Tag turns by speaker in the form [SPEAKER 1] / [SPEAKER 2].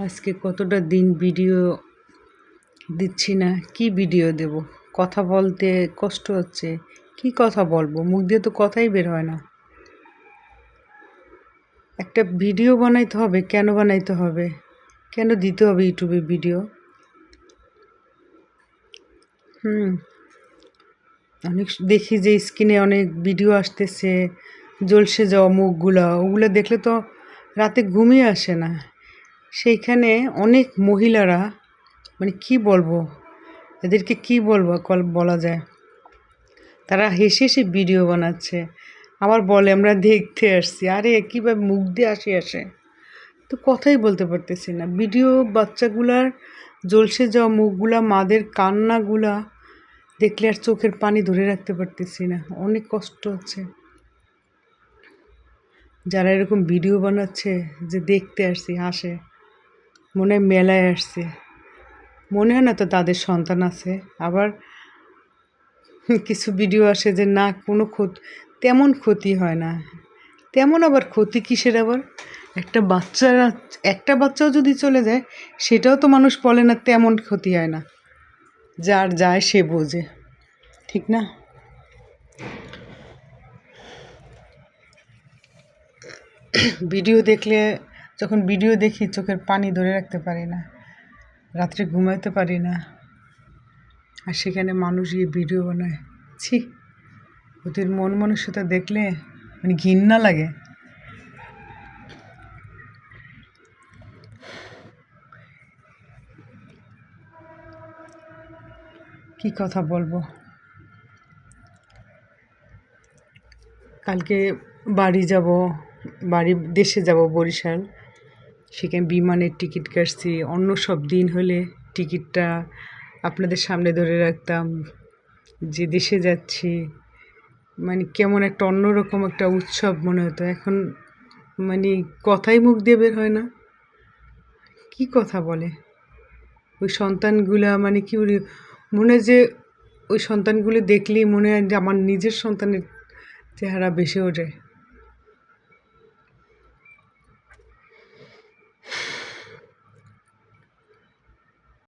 [SPEAKER 1] আজকে কতটা দিন ভিডিও দিচ্ছি না, কি ভিডিও দেব? কথা বলতে কষ্ট হচ্ছে। কি কথা বলবো? মুখ দিয়ে তো কথাই বের হয় না। একটা ভিডিও বানাইতে হবে, কেন বানাইতে হবে? কেন দিতে হবে ইউটিউবে ভিডিও? অনেক দেখি যে স্ক্রিনে অনেক ভিডিও আসতেছে, ঝলসে যাওয়া মুখগুলা, ওগুলো দেখলে তো রাতে ঘুমিয়ে আসে না। সেইখানে অনেক মহিলারা, মানে কি বলবো, এদেরকে কি বলবো বলা যায়, তারা হেসে হেসে ভিডিও বানাচ্ছে, আবার বলে আমরা দেখতে আসছি। আরে কীভাবে মুখ দিয়ে আসে তো কথাই বলতে পারতেছি না। ভিডিও বাচ্চাগুলার ঝলসে যাওয়া মুখগুলা, মাদের কান্নাগুলা দেখলে আর চোখের পানি ধরে রাখতে পারতেছি না, অনেক কষ্ট হচ্ছে। যারা এরকম ভিডিও বানাচ্ছে যে দেখতে আসছি, হাসে, মনে হয় মেলায় আসছে, মনে হয় না তো তাদের সন্তান আছে। আবার কিছু ভিডিও আসে যে না, কোনো তেমন ক্ষতি হয় না। তেমন আবার ক্ষতি কিসের? আবার একটা বাচ্চাও যদি চলে যায়, সেটাও তো মানুষ বলে না তেমন ক্ষতি হয় না। যার যায় সে বোঝে, ঠিক না? ভিডিও দেখলে, যখন ভিডিও দেখি চোখের পানি ধরে রাখতে পারি না, রাত্রে ঘুমাইতে পারি না। আর সেখানে মানুষ গিয়ে ভিডিও বানায়, ছি, ওদের মন মানসিকতা দেখলে মানে ঘৃণা লাগে। কি কথা বলবো? কালকে দেশে যাব বরিশাল। সেখানে বিমানের টিকিট কাটছি। অন্য সব দিন হলে টিকিটটা আপনাদের সামনে ধরে রাখতাম যে দেশে যাচ্ছি, মানে কেমন একটা অন্যরকম একটা উৎসব মনে হতো। এখন মানে কথাই মুখ দিয়ে বের হয় না। কি কথা বলে ওই সন্তানগুলা, মানে কি বলি, মনে হয় যে ওই সন্তানগুলো দেখলেই মনে হয় যে আমার নিজের সন্তানের চেহারা ভেসে ওঠে।